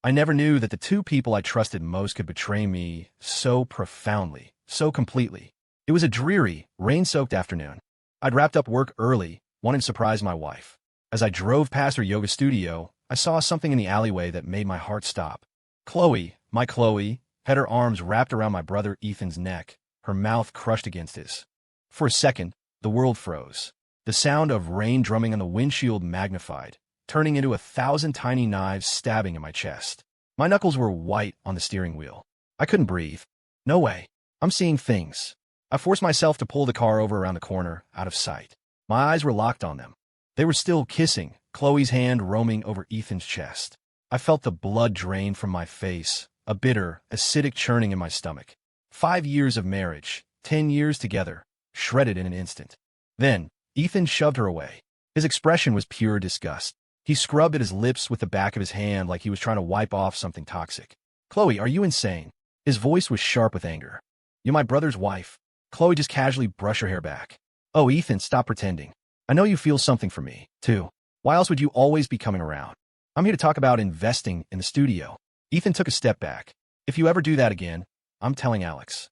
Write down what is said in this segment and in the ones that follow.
I never knew that the two people I trusted most could betray me so profoundly, so completely. It was a dreary, rain-soaked afternoon. I'd wrapped up work early, wanting to surprise my wife. As I drove past her yoga studio, I saw something in the alleyway that made my heart stop. Chloe, my Chloe, had her arms wrapped around my brother Ethan's neck, her mouth crushed against his. For a second, the world froze. The sound of rain drumming on the windshield magnified, turning into 1,000 tiny knives stabbing in my chest. My knuckles were white on the steering wheel. I couldn't breathe. No way. I'm seeing things. I forced myself to pull the car over around the corner, out of sight. My eyes were locked on them. They were still kissing, Chloe's hand roaming over Ethan's chest. I felt the blood drain from my face, a bitter, acidic churning in my stomach. 5 years of marriage, 10 years together, shredded in an instant. Then, Ethan shoved her away. His expression was pure disgust. He scrubbed at his lips with the back of his hand like he was trying to wipe off something toxic. Chloe, are you insane? His voice was sharp with anger. You're my brother's wife. Chloe just casually brushed her hair back. Oh, Ethan, stop pretending. I know you feel something for me, too. Why else would you always be coming around? I'm here to talk about investing in the studio. Ethan took a step back. If you ever do that again, I'm telling Alex.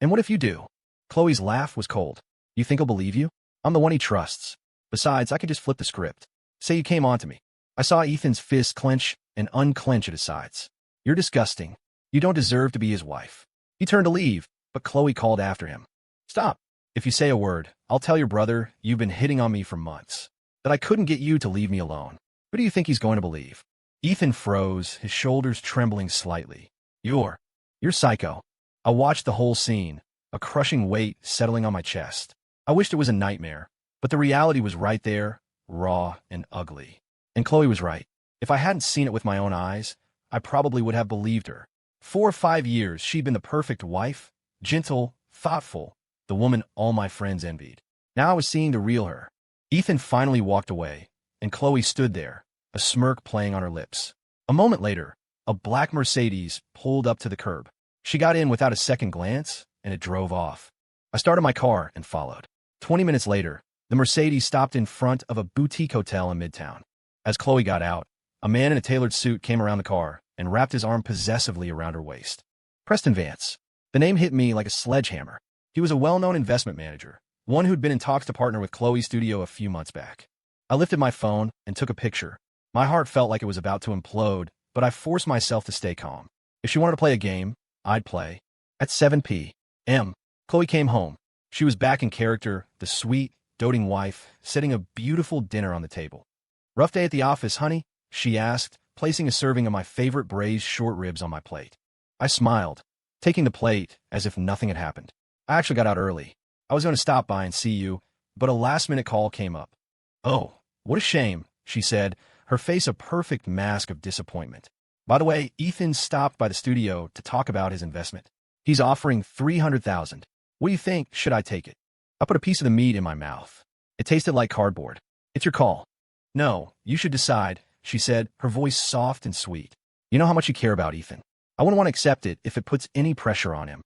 And what if you do? Chloe's laugh was cold. You think he'll believe you? I'm the one he trusts. Besides, I could just flip the script. Say you came on to me. I saw Ethan's fist clench and unclench at his sides. You're disgusting. You don't deserve to be his wife. He turned to leave, but Chloe called after him. Stop. If you say a word, I'll tell your brother you've been hitting on me for months. That I couldn't get you to leave me alone. Who do you think he's going to believe? Ethan froze, his shoulders trembling slightly. You're psycho. I watched the whole scene, a crushing weight settling on my chest. I wished it was a nightmare, but the reality was right there, raw and ugly. And Chloe was right. If I hadn't seen it with my own eyes, I probably would have believed her. 4 or 5 years, she'd been the perfect wife, gentle, thoughtful, the woman all my friends envied. Now I was seeing the real her. Ethan finally walked away, and Chloe stood there, a smirk playing on her lips. A moment later, a black Mercedes pulled up to the curb. She got in without a second glance, and it drove off. I started my car and followed. 20 minutes later, the Mercedes stopped in front of a boutique hotel in Midtown. As Chloe got out, a man in a tailored suit came around the car and wrapped his arm possessively around her waist. Preston Vance. The name hit me like a sledgehammer. He was a well-known investment manager, one who'd been in talks to partner with Chloe's studio a few months back. I lifted my phone and took a picture. My heart felt like it was about to implode, but I forced myself to stay calm. If she wanted to play a game, I'd play. At 7 p.m., Chloe came home. She was back in character, the sweet, doting wife, setting a beautiful dinner on the table. Rough day at the office, honey? She asked, placing a serving of my favorite braised short ribs on my plate. I smiled, taking the plate as if nothing had happened. I actually got out early. I was going to stop by and see you, but a last-minute call came up. Oh, what a shame, she said, her face a perfect mask of disappointment. By the way, Ethan stopped by the studio to talk about his investment. He's offering $300,000. What do you think? Should I take it? I put a piece of the meat in my mouth. It tasted like cardboard. It's your call. No, you should decide, she said, her voice soft and sweet. You know how much you care about Ethan. I wouldn't want to accept it if it puts any pressure on him.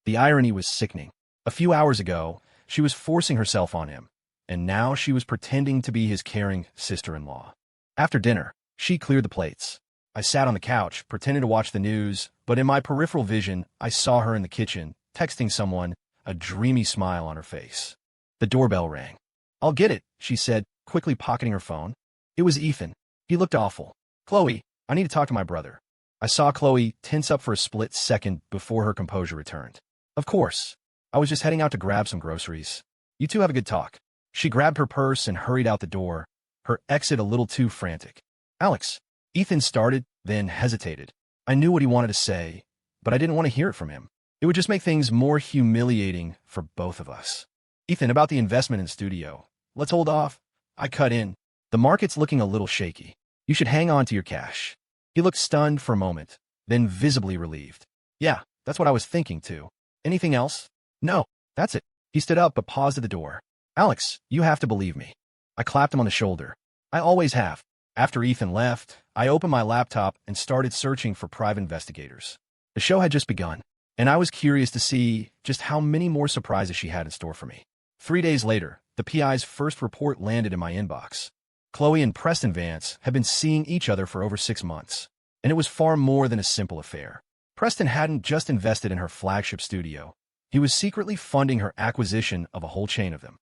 The irony was sickening. A few hours ago, she was forcing herself on him, and now she was pretending to be his caring sister-in-law. After dinner, she cleared the plates. I sat on the couch, pretending to watch the news, but in my peripheral vision, I saw her in the kitchen, texting someone, a dreamy smile on her face. The doorbell rang. I'll get it, she said, quickly pocketing her phone. It was Ethan. He looked awful. Chloe, I need to talk to my brother. I saw Chloe tense up for a split second before her composure returned. Of course. I was just heading out to grab some groceries. You two have a good talk. She grabbed her purse and hurried out the door, her exit a little too frantic. Alex. Ethan started, then hesitated. I knew what he wanted to say, but I didn't want to hear it from him. It would just make things more humiliating for both of us. Ethan, about the investment in the studio. Let's hold off. I cut in. The market's looking a little shaky. You should hang on to your cash. He looked stunned for a moment, then visibly relieved. Yeah, that's what I was thinking too. Anything else? No, that's it. He stood up but paused at the door. Alex, you have to believe me. I clapped him on the shoulder. I always have. After Ethan left, I opened my laptop and started searching for private investigators. The show had just begun, and I was curious to see just how many more surprises she had in store for me. 3 days later, the PI's first report landed in my inbox. Chloe and Preston Vance had been seeing each other for over 6 months. And it was far more than a simple affair. Preston hadn't just invested in her flagship studio. He was secretly funding her acquisition of a whole chain of them.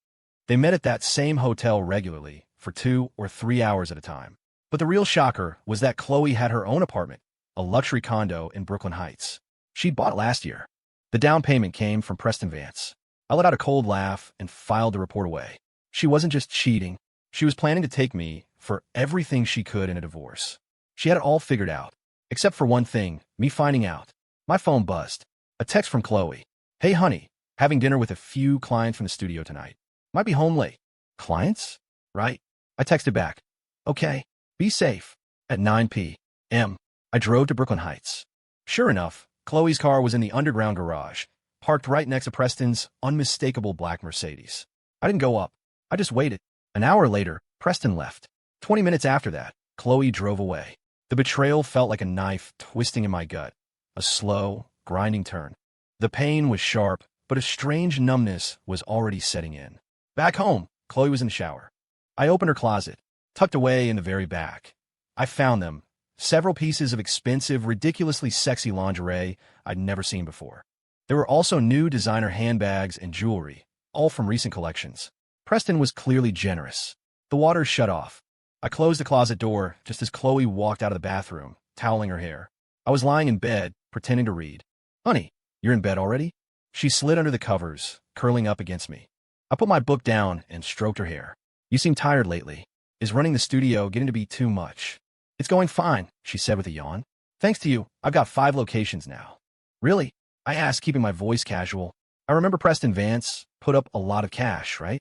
They met at that same hotel regularly, for 2 or 3 hours at a time. But the real shocker was that Chloe had her own apartment, a luxury condo in Brooklyn Heights. She'd bought it last year. The down payment came from Preston Vance. I let out a cold laugh and filed the report away. She wasn't just cheating. She was planning to take me for everything she could in a divorce. She had it all figured out. Except for one thing, me finding out. My phone buzzed. A text from Chloe. "Hey, honey, having dinner with a few clients from the studio tonight. Might be home late." Clients? Right? I texted back. "Okay, be safe." At 9 p.m., I drove to Brooklyn Heights. Sure enough, Chloe's car was in the underground garage, parked right next to Preston's unmistakable black Mercedes. I didn't go up. I just waited. An hour later, Preston left. 20 minutes after that, Chloe drove away. The betrayal felt like a knife twisting in my gut. A slow, grinding turn. The pain was sharp, but a strange numbness was already setting in. Back home, Chloe was in the shower. I opened her closet, tucked away in the very back. I found them. Several pieces of expensive, ridiculously sexy lingerie I'd never seen before. There were also new designer handbags and jewelry, all from recent collections. Preston was clearly generous. The water shut off. I closed the closet door just as Chloe walked out of the bathroom, toweling her hair. I was lying in bed, pretending to read. "Honey, you're in bed already?" She slid under the covers, curling up against me. I put my book down and stroked her hair. "You seem tired lately. Is running the studio getting to be too much?" "It's going fine," she said with a yawn. "Thanks to you, I've got 5 locations now." "Really?" I asked, keeping my voice casual. I remember Preston Vance put up a lot of cash, right?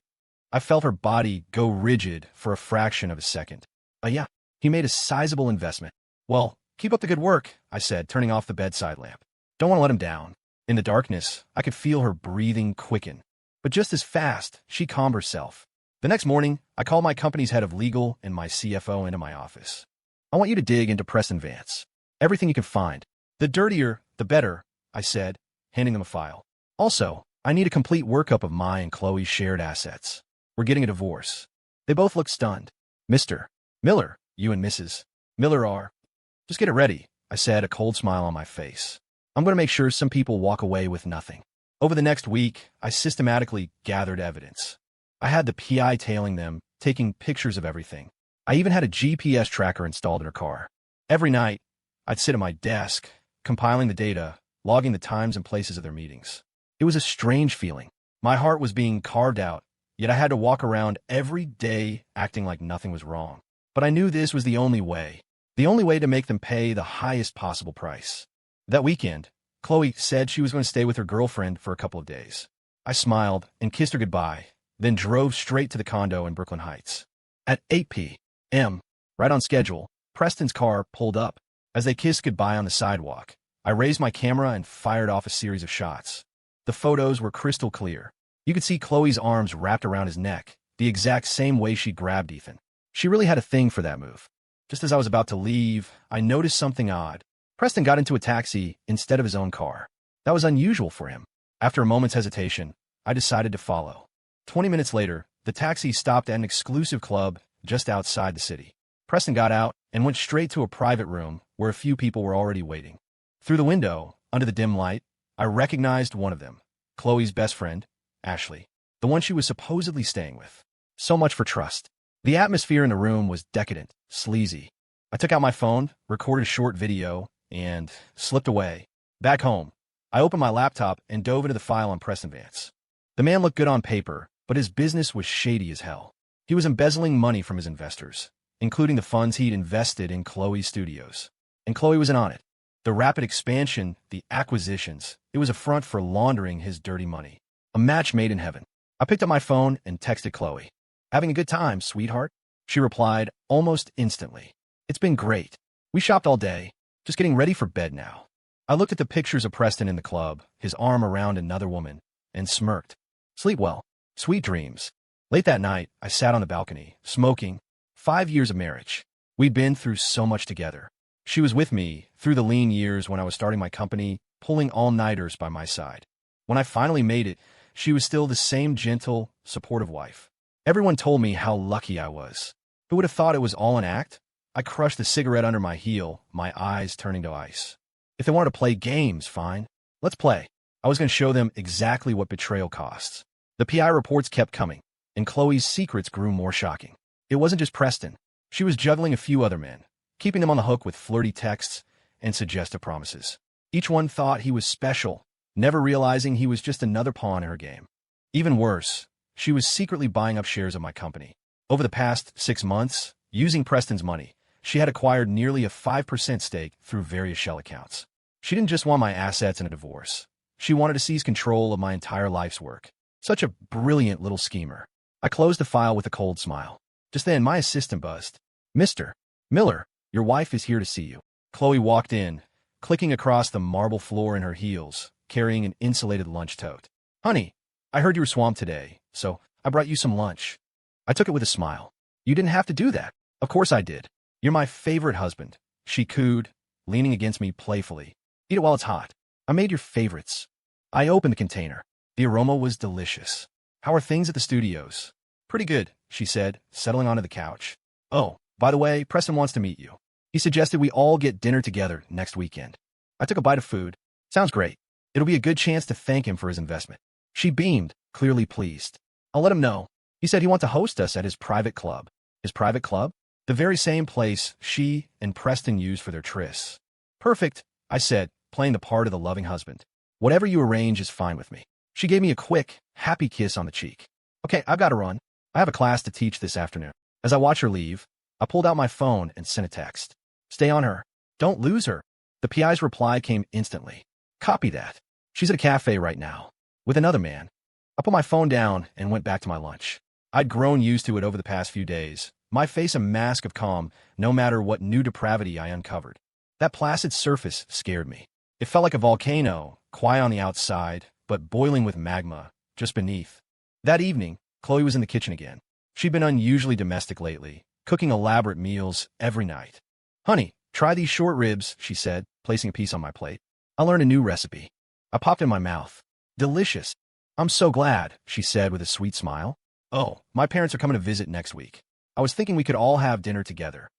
I felt her body go rigid for a fraction of a second. Yeah, he made a sizable investment." "Well, keep up the good work," I said, turning off the bedside lamp. Don't want to let him down. In the darkness, I could feel her breathing quicken. But just as fast, she calmed herself. The next morning, I called my company's head of legal and my CFO into my office. "I want you to dig into Preston Vance. Everything you can find. The dirtier, the better," I said, handing them a file. "Also, I need a complete workup of my and Chloe's shared assets. We're getting a divorce." They both looked stunned. "Mr. Miller, you and Mrs. Miller are—" "Just get it ready," I said, a cold smile on my face. "I'm going to make sure some people walk away with nothing." Over the next week, I systematically gathered evidence. I had the PI tailing them, taking pictures of everything. I even had a GPS tracker installed in her car. Every night, I'd sit at my desk, compiling the data, logging the times and places of their meetings. It was a strange feeling. My heart was being carved out, yet I had to walk around every day acting like nothing was wrong. But I knew this was the only way to make them pay the highest possible price. That weekend, Chloe said she was going to stay with her girlfriend for a couple of days. I smiled and kissed her goodbye, then drove straight to the condo in Brooklyn Heights. At 8 p.m., right on schedule, Preston's car pulled up. As they kissed goodbye on the sidewalk, I raised my camera and fired off a series of shots. The photos were crystal clear. You could see Chloe's arms wrapped around his neck, the exact same way she grabbed Ethan. She really had a thing for that move. Just as I was about to leave, I noticed something odd. Preston got into a taxi instead of his own car. That was unusual for him. After a moment's hesitation, I decided to follow. 20 minutes later, the taxi stopped at an exclusive club just outside the city. Preston got out and went straight to a private room where a few people were already waiting. Through the window, under the dim light, I recognized one of them, Chloe's best friend, Ashley, the one she was supposedly staying with. So much for trust. The atmosphere in the room was decadent, sleazy. I took out my phone, recorded a short video, and slipped away. Back home, I opened my laptop and dove into the file on Preston Vance. The man looked good on paper, but his business was shady as hell. He was embezzling money from his investors, including the funds he'd invested in Chloe's studios. And Chloe wasn't on it. The rapid expansion, the acquisitions, it was a front for laundering his dirty money. A match made in heaven. I picked up my phone and texted Chloe. "Having a good time, sweetheart?" She replied almost instantly. "It's been great. We shopped all day. Just getting ready for bed now." I looked at the pictures of Preston in the club, his arm around another woman, and smirked. "Sleep well. Sweet dreams." Late that night, I sat on the balcony, smoking. 5 years of marriage. We'd been through so much together. She was with me through the lean years when I was starting my company, pulling all-nighters by my side. When I finally made it, she was still the same gentle, supportive wife. Everyone told me how lucky I was. Who would have thought it was all an act? I crushed the cigarette under my heel, my eyes turning to ice. If they wanted to play games, fine. Let's play. I was going to show them exactly what betrayal costs. The PI reports kept coming, and Chloe's secrets grew more shocking. It wasn't just Preston. She was juggling a few other men, keeping them on the hook with flirty texts and suggestive promises. Each one thought he was special, never realizing he was just another pawn in her game. Even worse, she was secretly buying up shares of my company. Over the past 6 months, using Preston's money, she had acquired nearly a 5% stake through various shell accounts. She didn't just want my assets in a divorce. She wanted to seize control of my entire life's work. Such a brilliant little schemer. I closed the file with a cold smile. Just then, my assistant buzzed. "Mr. Miller, your wife is here to see you." Chloe walked in, clicking across the marble floor in her heels, carrying an insulated lunch tote. "Honey, I heard you were swamped today, so I brought you some lunch." I took it with a smile. "You didn't have to do that." "Of course I did. You're my favorite husband," she cooed, leaning against me playfully. "Eat it while it's hot. I made your favorites." I opened the container. The aroma was delicious. "How are things at the studios?" "Pretty good," she said, settling onto the couch. "Oh, by the way, Preston wants to meet you. He suggested we all get dinner together next weekend." I took a bite of food. "Sounds great. It'll be a good chance to thank him for his investment." She beamed, clearly pleased. "I'll let him know. He said he wants to host us at his private club." His private club? The very same place she and Preston used for their trysts. "Perfect," I said, playing the part of the loving husband. "Whatever you arrange is fine with me." She gave me a quick, happy kiss on the cheek. "Okay, I've got to run. I have a class to teach this afternoon." As I watched her leave, I pulled out my phone and sent a text. "Stay on her. Don't lose her." The PI's reply came instantly. "Copy that. She's at a cafe right now, with another man." I put my phone down and went back to my lunch. I'd grown used to it over the past few days, my face a mask of calm no matter what new depravity I uncovered. That placid surface scared me. It felt like a volcano, quiet on the outside, but boiling with magma just beneath. That evening, Chloe was in the kitchen again. She'd been unusually domestic lately, cooking elaborate meals every night. "Honey, try these short ribs," she said, placing a piece on my plate. "I learned a new recipe." I popped in my mouth. "Delicious." "I'm so glad," she said with a sweet smile. "Oh, my parents are coming to visit next week. I was thinking we could all have dinner together."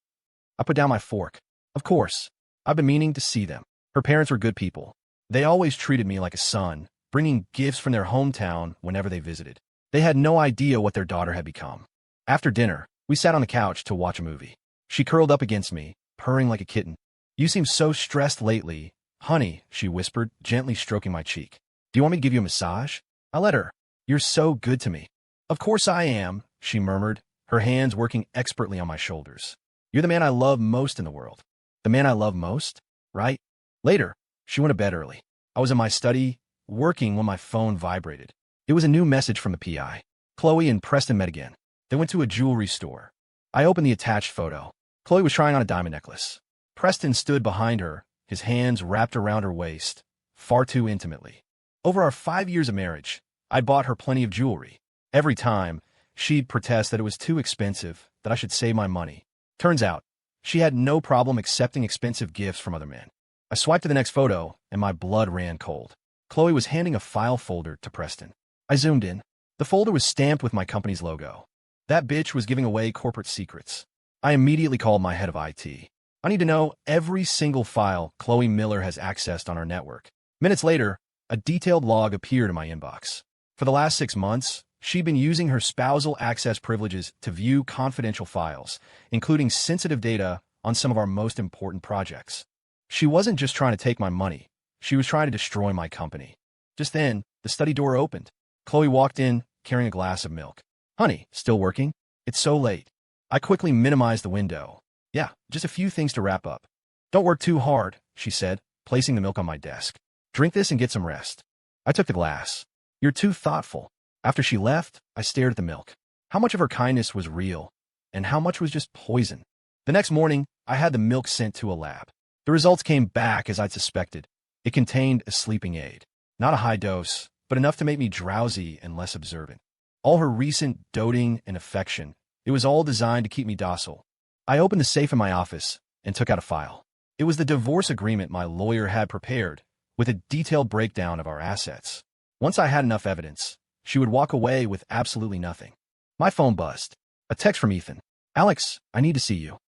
I put down my fork. "Of course. I've been meaning to see them." Her parents were good people. They always treated me like a son, bringing gifts from their hometown whenever they visited. They had no idea what their daughter had become. After dinner, we sat on the couch to watch a movie. She curled up against me, purring like a kitten. "You seem so stressed lately, honey," she whispered, gently stroking my cheek. "Do you want me to give you a massage?" I let her. "You're so good to me." "Of course I am," she murmured, her hands working expertly on my shoulders. "You're the man I love most in the world." The man I love most? Right? Later, she went to bed early. I was in my study, working when my phone vibrated. It was a new message from the PI. Chloe and Preston met again. They went to a jewelry store. I opened the attached photo. Chloe was trying on a diamond necklace. Preston stood behind her, his hands wrapped around her waist, far too intimately. Over our 5 years of marriage, I'd bought her plenty of jewelry. Every time, she'd protest that it was too expensive, that I should save my money. Turns out, she had no problem accepting expensive gifts from other men. I swiped to the next photo, and my blood ran cold. Chloe was handing a file folder to Preston. I zoomed in. The folder was stamped with my company's logo. That bitch was giving away corporate secrets. I immediately called my head of IT. "I need to know every single file Chloe Miller has accessed on our network." Minutes later, a detailed log appeared in my inbox. For the last 6 months, she'd been using her spousal access privileges to view confidential files, including sensitive data on some of our most important projects. She wasn't just trying to take my money. She was trying to destroy my company. Just then, the study door opened. Chloe walked in, carrying a glass of milk. "Honey, still working? It's so late." I quickly minimized the window. "Yeah, just a few things to wrap up." "Don't work too hard," she said, placing the milk on my desk. "Drink this and get some rest." I took the glass. "You're too thoughtful." After she left, I stared at the milk. How much of her kindness was real, and how much was just poison? The next morning, I had the milk sent to a lab. The results came back as I'd suspected. It contained a sleeping aid. Not a high dose, but enough to make me drowsy and less observant. All her recent doting and affection, it was all designed to keep me docile. I opened the safe in my office and took out a file. It was the divorce agreement my lawyer had prepared, with a detailed breakdown of our assets. Once I had enough evidence, she would walk away with absolutely nothing. My phone buzzed. A text from Ethan. "Alex, I need to see you."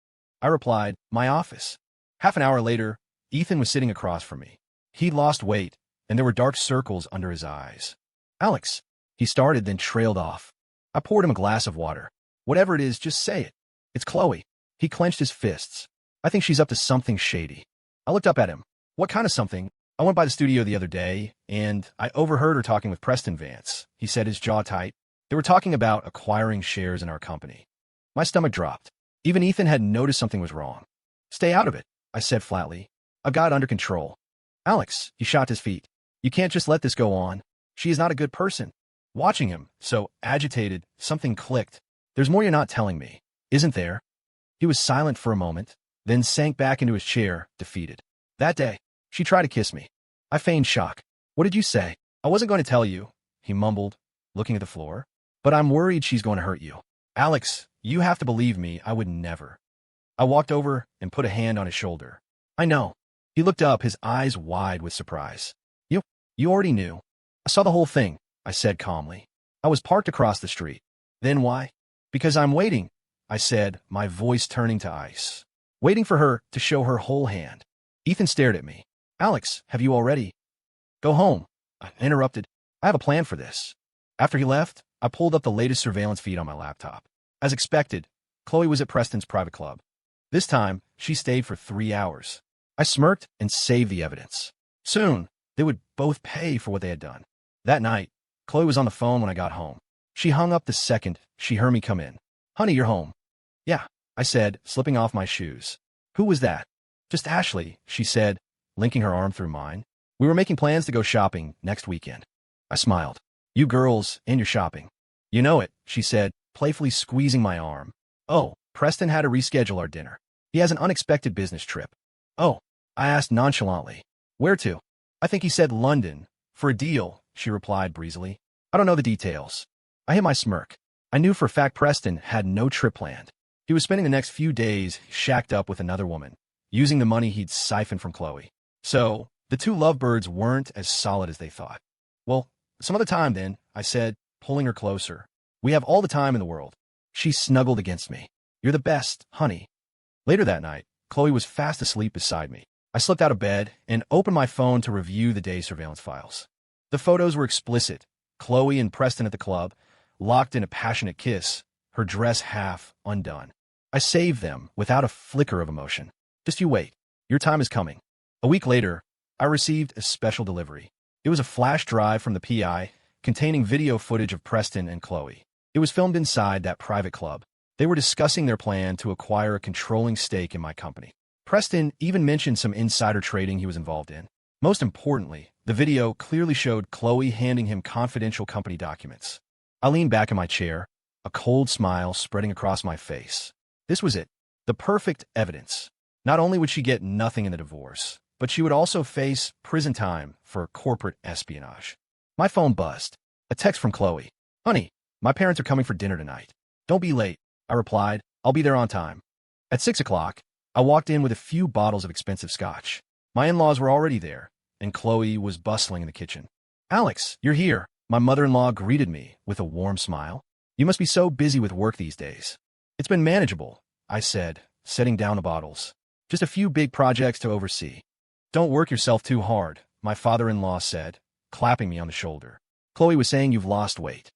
I replied, "My office." Half an hour later, Ethan was sitting across from me. He'd lost weight, and there were dark circles under his eyes. "Alex," he started, then trailed off. I poured him a glass of water. "Whatever it is, just say it." "It's Chloe." He clenched his fists. "I think she's up to something shady." I looked up at him. "What kind of something?" "I went by the studio the other day, and I overheard her talking with Preston Vance," he said, his jaw tight. "They were talking about acquiring shares in our company." My stomach dropped. Even Ethan had noticed something was wrong. "Stay out of it," I said flatly. "I've got it under control." "Alex," he shot to his feet. "You can't just let this go on. She is not a good person." Watching him, so agitated, something clicked. "There's more you're not telling me, isn't there?" He was silent for a moment, then sank back into his chair, defeated. "That day, she tried to kiss me." I feigned shock. "What did you say?" "I wasn't going to tell you," he mumbled, looking at the floor. "But I'm worried she's going to hurt you." "Alex, you have to believe me, I would never." I walked over and put a hand on his shoulder. "I know." He looked up, his eyes wide with surprise. You already knew." "I saw the whole thing," I said calmly. "I was parked across the street." "Then why?" "Because I'm waiting," I said, my voice turning to ice. "Waiting for her to show her whole hand." Ethan stared at me. "Alex, have you already?" "Go home," I interrupted. "I have a plan for this." After he left, I pulled up the latest surveillance feed on my laptop. As expected, Chloe was at Preston's private club. This time, she stayed for 3 hours. I smirked and saved the evidence. Soon, they would both pay for what they had done. That night, Chloe was on the phone when I got home. She hung up the second she heard me come in. "Honey, you're home." "Yeah," I said, slipping off my shoes. "Who was that?" "Just Ashley," she said, linking her arm through mine. "We were making plans to go shopping next weekend." I smiled. "You girls and your shopping." "You know it," she said, playfully squeezing my arm. "Oh, Preston had to reschedule our dinner. He has an unexpected business trip." "Oh," I asked nonchalantly. "Where to?" "I think he said London. For a deal," she replied breezily. "I don't know the details." I hit my smirk. I knew for a fact Preston had no trip planned. He was spending the next few days shacked up with another woman, using the money he'd siphoned from Chloe. So, the two lovebirds weren't as solid as they thought. "Well, some other time then," I said, pulling her closer. "We have all the time in the world." She snuggled against me. "You're the best, honey." Later that night, Chloe was fast asleep beside me. I slipped out of bed and opened my phone to review the day's surveillance files. The photos were explicit. Chloe and Preston at the club, locked in a passionate kiss, her dress half undone. I saved them without a flicker of emotion. "Just you wait. Your time is coming." A week later, I received a special delivery. It was a flash drive from the PI containing video footage of Preston and Chloe. It was filmed inside that private club. They were discussing their plan to acquire a controlling stake in my company. Preston even mentioned some insider trading he was involved in. Most importantly, the video clearly showed Chloe handing him confidential company documents. I leaned back in my chair, a cold smile spreading across my face. This was it. The perfect evidence. Not only would she get nothing in the divorce, but she would also face prison time for corporate espionage. My phone buzzed. A text from Chloe. "Honey, my parents are coming for dinner tonight. Don't be late." I replied, "I'll be there on time." At 6 o'clock, I walked in with a few bottles of expensive scotch. My in-laws were already there, and Chloe was bustling in the kitchen. "Alex, you're here." My mother-in-law greeted me with a warm smile. "You must be so busy with work these days." "It's been manageable," I said, setting down the bottles. "Just a few big projects to oversee." "Don't work yourself too hard," my father-in-law said, clapping me on the shoulder. "Chloe was saying you've lost weight."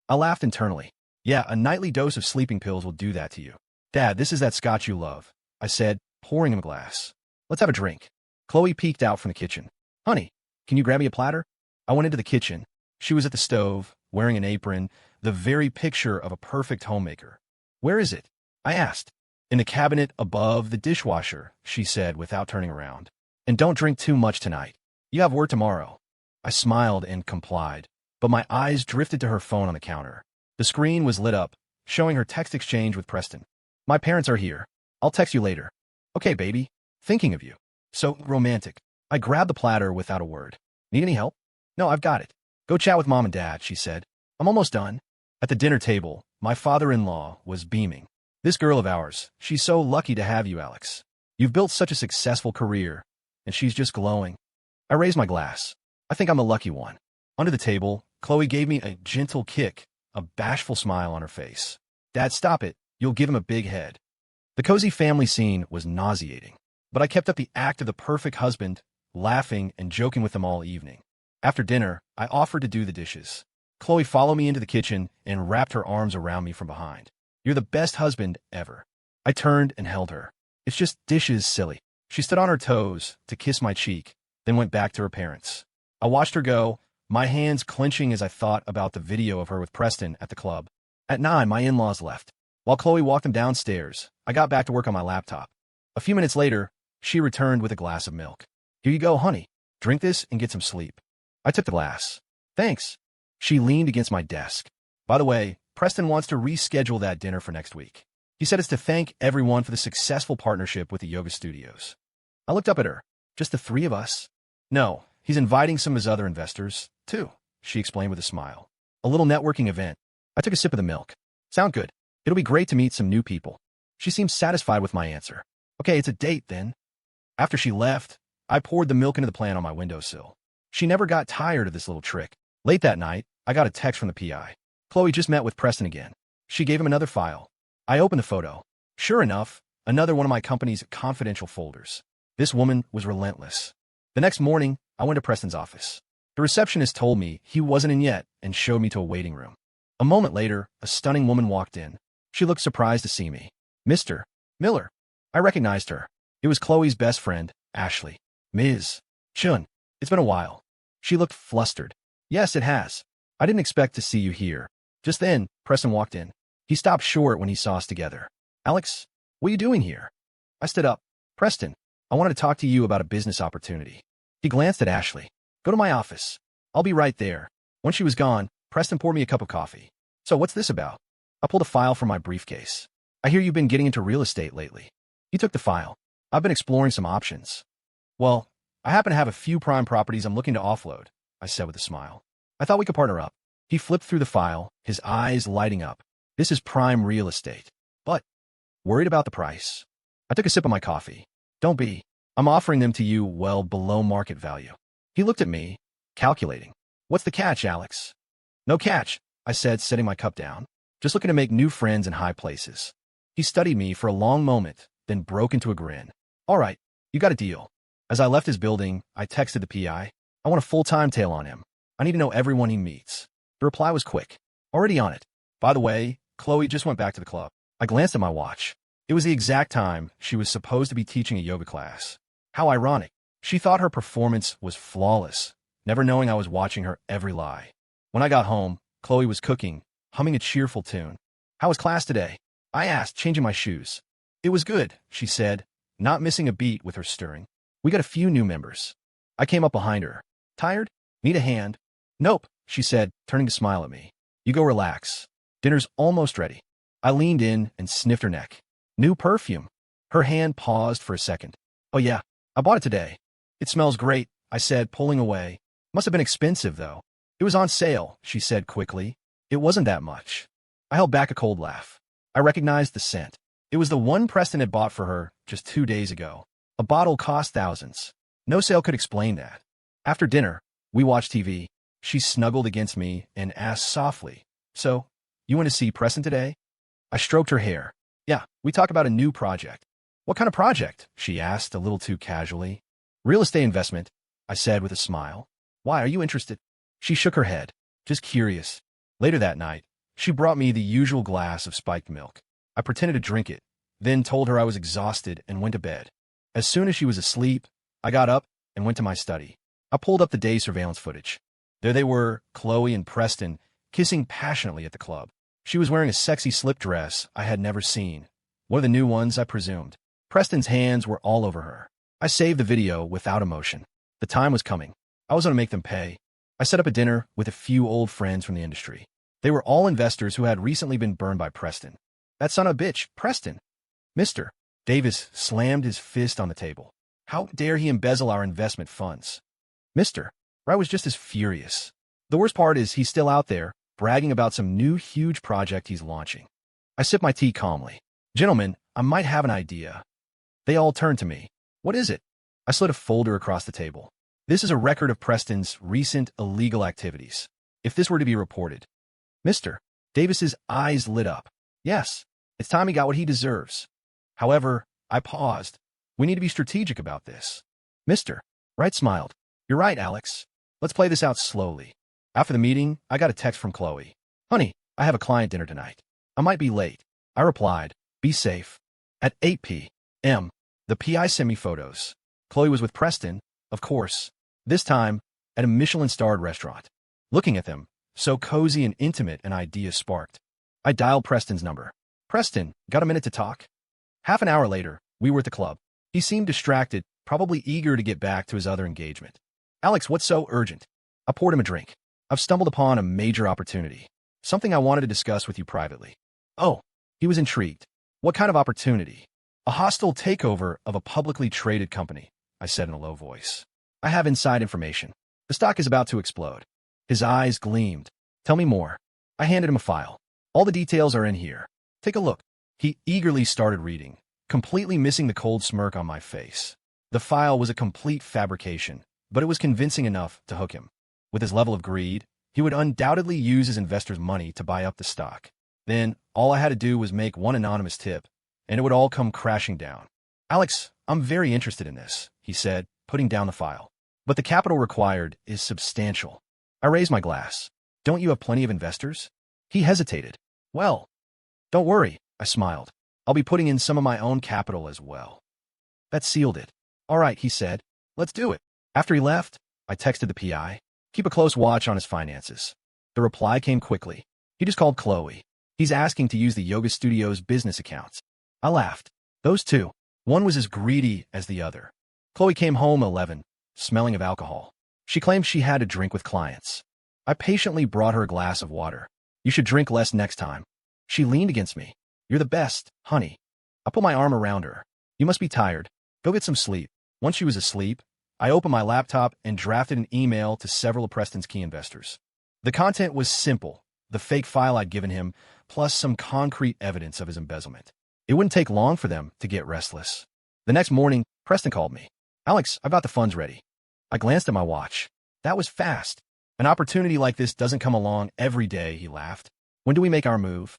I laughed internally. "Yeah, a nightly dose of sleeping pills will do that to you." "Dad, this is that scotch you love," I said, pouring him a glass. "Let's have a drink." Chloe peeked out from the kitchen. "Honey, can you grab me a platter?" I went into the kitchen. She was at the stove, wearing an apron, the very picture of a perfect homemaker. "Where is it?" I asked. "In the cabinet above the dishwasher," she said without turning around. "And don't drink too much tonight. You have work tomorrow." I smiled and complied, but my eyes drifted to her phone on the counter. The screen was lit up, showing her text exchange with Preston. "My parents are here. I'll text you later." "Okay, baby. Thinking of you." So romantic. I grabbed the platter without a word. "Need any help?" "No, I've got it." "Go chat with Mom and Dad," she said. "I'm almost done." At the dinner table, my father-in-law was beaming. "This girl of ours, she's so lucky to have you, Alex. You've built such a successful career, and she's just glowing." I raised my glass. "I think I'm the lucky one." Under the table, Chloe gave me a gentle kick, a bashful smile on her face. "Dad, stop it. You'll give him a big head." The cozy family scene was nauseating, but I kept up the act of the perfect husband, laughing and joking with them all evening. After dinner, I offered to do the dishes. Chloe followed me into the kitchen and wrapped her arms around me from behind. "You're the best husband ever." I turned and held her. "It's just dishes, silly." She stood on her toes to kiss my cheek, then went back to her parents. I watched her go, my hands clenching as I thought about the video of her with Preston at the club. At 9, my in-laws left. While Chloe walked them downstairs, I got back to work on my laptop. A few minutes later, she returned with a glass of milk. "Here you go, honey. Drink this and get some sleep." I took the glass. "Thanks." She leaned against my desk. "By the way, Preston wants to reschedule that dinner for next week. He said it's to thank everyone for the successful partnership with the yoga studios." I looked up at her. "Just the three of us?" "No, he's inviting some of his other investors, too," she explained with a smile. "A little networking event." I took a sip of the milk. "Sound good. It'll be great to meet some new people." She seemed satisfied with my answer. "Okay, it's a date then." After she left, I poured the milk into the plant on my windowsill. She never got tired of this little trick. Late that night, I got a text from the PI. "Chloe just met with Preston again." She gave him another file. I opened the photo. Sure enough, another one of my company's confidential folders. This woman was relentless. The next morning, I went to Preston's office. The receptionist told me he wasn't in yet and showed me to a waiting room. A moment later, a stunning woman walked in. She looked surprised to see me. "Mr. Miller." I recognized her. It was Chloe's best friend, Ashley. "Ms. Chun, it's been a while." She looked flustered. "Yes, it has. I didn't expect to see you here." Just then, Preston walked in. He stopped short when he saw us together. "Alex, what are you doing here?" I stood up. "Preston, I wanted to talk to you about a business opportunity." He glanced at Ashley. "Go to my office. I'll be right there." Once she was gone, Preston poured me a cup of coffee. "So what's this about?" I pulled a file from my briefcase. "I hear you've been getting into real estate lately." He took the file. "I've been exploring some options." "Well, I happen to have a few prime properties I'm looking to offload," I said with a smile. "I thought we could partner up." He flipped through the file, his eyes lighting up. "This is prime real estate. But worried about the price?" I took a sip of my coffee. "Don't be. I'm offering them to you well below market value." He looked at me, calculating. "What's the catch, Alex?" "No catch," I said, setting my cup down. "Just looking to make new friends in high places." He studied me for a long moment, then broke into a grin. "All right, you got a deal." As I left his building, I texted the PI. "I want a full-time tail on him. I need to know everyone he meets." The reply was quick. "Already on it. By the way, Chloe just went back to the club." I glanced at my watch. It was the exact time she was supposed to be teaching a yoga class. How ironic. She thought her performance was flawless, never knowing I was watching her every lie. When I got home, Chloe was cooking, humming a cheerful tune. "How was class today?" I asked, changing my shoes. "It was good," she said, not missing a beat with her stirring. "We got a few new members." I came up behind her. "Tired? Need a hand?" "Nope," she said, turning to smile at me. "You go relax. Dinner's almost ready." I leaned in and sniffed her neck. "New perfume." Her hand paused for a second. "Oh yeah, I bought it today." "It smells great," I said, pulling away. "Must have been expensive, though." "It was on sale," she said quickly. "It wasn't that much." I held back a cold laugh. I recognized the scent. It was the one Preston had bought for her just 2 days ago. A bottle cost thousands. No sale could explain that. After dinner, we watched TV. She snuggled against me and asked softly, "So, you want to see Preston today?" I stroked her hair. "Yeah, we talk about a new project." "What kind of project?" she asked a little too casually. "Real estate investment," I said with a smile. "Why, are you interested?" She shook her head. "Just curious." Later that night, she brought me the usual glass of spiked milk. I pretended to drink it, then told her I was exhausted and went to bed. As soon as she was asleep, I got up and went to my study. I pulled up the day surveillance footage. There they were, Chloe and Preston, kissing passionately at the club. She was wearing a sexy slip dress I had never seen. One of the new ones, I presumed. Preston's hands were all over her. I saved the video without emotion. The time was coming. I was going to make them pay. I set up a dinner with a few old friends from the industry. They were all investors who had recently been burned by Preston. "That son of a bitch, Preston." "Mr. Davis slammed his fist on the table. "How dare he embezzle our investment funds?" "Mr. I was just as furious. The worst part is he's still out there, bragging about some new huge project he's launching." I sipped my tea calmly. "Gentlemen, I might have an idea." They all turned to me. "What is it?" I slid a folder across the table. "This is a record of Preston's recent illegal activities. If this were to be reported." Mr. Davis's eyes lit up. "Yes, it's time he got what he deserves." However, I paused. We need to be strategic about this. Mr. Wright smiled. You're right, Alex. Let's play this out slowly. After the meeting, I got a text from Chloe. Honey, I have a client dinner tonight. I might be late. I replied, be safe. At 8 p.m., the PI sent me photos. Chloe was with Preston, of course, this time at a Michelin-starred restaurant. Looking at them, so cozy and intimate, an idea sparked. I dialed Preston's number. Preston, got a minute to talk? Half an hour later, we were at the club. He seemed distracted, probably eager to get back to his other engagement. Alex, what's so urgent? I poured him a drink. I've stumbled upon a major opportunity. Something I wanted to discuss with you privately. Oh, he was intrigued. What kind of opportunity? A hostile takeover of a publicly traded company, I said in a low voice. I have inside information. The stock is about to explode. His eyes gleamed. Tell me more. I handed him a file. All the details are in here. Take a look. He eagerly started reading, completely missing the cold smirk on my face. The file was a complete fabrication, but it was convincing enough to hook him. With his level of greed, he would undoubtedly use his investors' money to buy up the stock. Then, all I had to do was make one anonymous tip, and it would all come crashing down. Alex, I'm very interested in this, he said, putting down the file. But the capital required is substantial. I raised my glass. Don't you have plenty of investors? He hesitated. Well, don't worry, I smiled. I'll be putting in some of my own capital as well. That sealed it. All right, he said. Let's do it. After he left, I texted the PI. Keep a close watch on his finances. The reply came quickly. He just called Chloe. He's asking to use the yoga studio's business accounts. I laughed. Those two. One was as greedy as the other. Chloe came home at 11, smelling of alcohol. She claimed she had to drink with clients. I patiently brought her a glass of water. You should drink less next time. She leaned against me. You're the best, honey. I put my arm around her. You must be tired. Go get some sleep. Once she was asleep, I opened my laptop and drafted an email to several of Preston's key investors. The content was simple, the fake file I'd given him, plus some concrete evidence of his embezzlement. It wouldn't take long for them to get restless. The next morning, Preston called me. Alex, I've got the funds ready. I glanced at my watch. That was fast. An opportunity like this doesn't come along every day, he laughed. When do we make our move?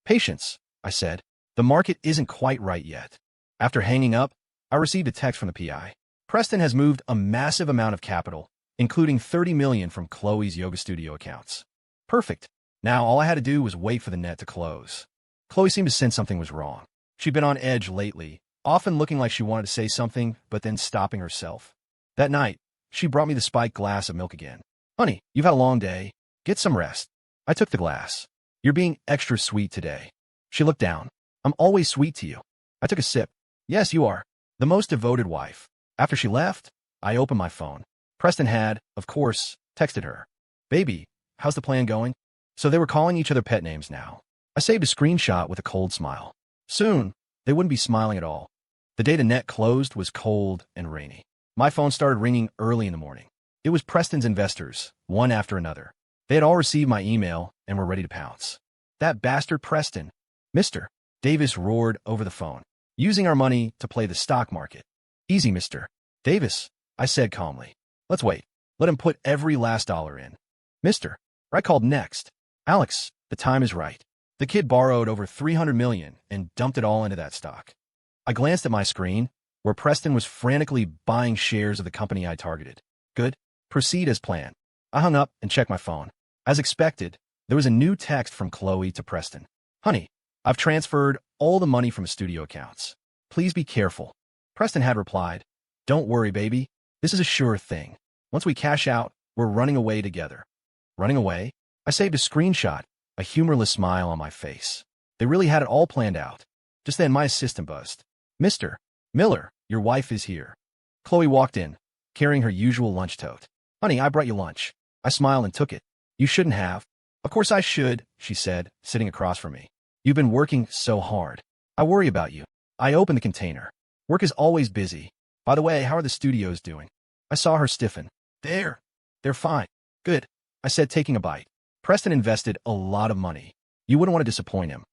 Patience, I said. The market isn't quite right yet. After hanging up, I received a text from the PI. Preston has moved a massive amount of capital, including $30 million from Chloe's yoga studio accounts. Perfect. Now all I had to do was wait for the net to close. Chloe seemed to sense something was wrong. She'd been on edge lately, often looking like she wanted to say something, but then stopping herself. That night, she brought me the spiked glass of milk again. Honey, you've had a long day. Get some rest. I took the glass. You're being extra sweet today. She looked down. I'm always sweet to you. I took a sip. Yes, you are. The most devoted wife. After she left, I opened my phone. Preston had, of course, texted her. Baby, how's the plan going? So they were calling each other pet names now. I saved a screenshot with a cold smile. Soon, they wouldn't be smiling at all. The day the net closed was cold and rainy. My phone started ringing early in the morning. It was Preston's investors, one after another. They had all received my email and were ready to pounce. That bastard Preston. Mr. Davis roared over the phone. Using our money to play the stock market. Easy, Mr. Davis, I said calmly. Let's wait. Let him put every last dollar in. Mr. I called next. Alex, the time is right. The kid borrowed over $300 million and dumped it all into that stock. I glanced at my screen, where Preston was frantically buying shares of the company I targeted. Good. Proceed as planned. I hung up and checked my phone. As expected, there was a new text from Chloe to Preston. Honey, I've transferred all the money from studio accounts. Please be careful. Preston had replied, Don't worry, baby. This is a sure thing. Once we cash out, we're running away together. Running away? I saved a screenshot, a humorless smile on my face. They really had it all planned out. Just then, my assistant buzzed. Mr. Miller, your wife is here. Chloe walked in, carrying her usual lunch tote. Honey, I brought you lunch. I smiled and took it. You shouldn't have. Of course I should, she said, sitting across from me. You've been working so hard. I worry about you. I opened the container. Work is always busy. By the way, how are the studios doing? I saw her stiffen. They're fine. Good, I said, taking a bite. Preston invested a lot of money. You wouldn't want to disappoint him.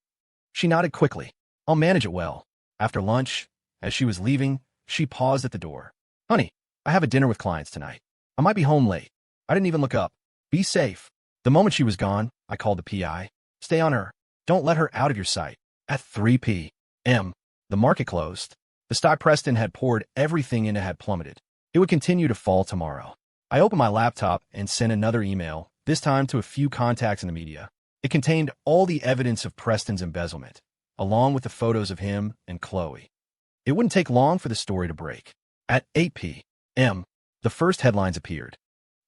She nodded quickly. I'll manage it well. After lunch, as she was leaving, she paused at the door. Honey, I have a dinner with clients tonight. I might be home late. I didn't even look up. Be safe. The moment she was gone, I called the PI. Stay on her. Don't let her out of your sight. At 3 p.m., The market closed. The stock Preston had poured everything into had plummeted. It would continue to fall tomorrow. I opened my laptop and sent another email, this time to a few contacts in the media. It contained all the evidence of Preston's embezzlement, along with the photos of him and Chloe. It wouldn't take long for the story to break. At 8 p.m., the first headlines appeared.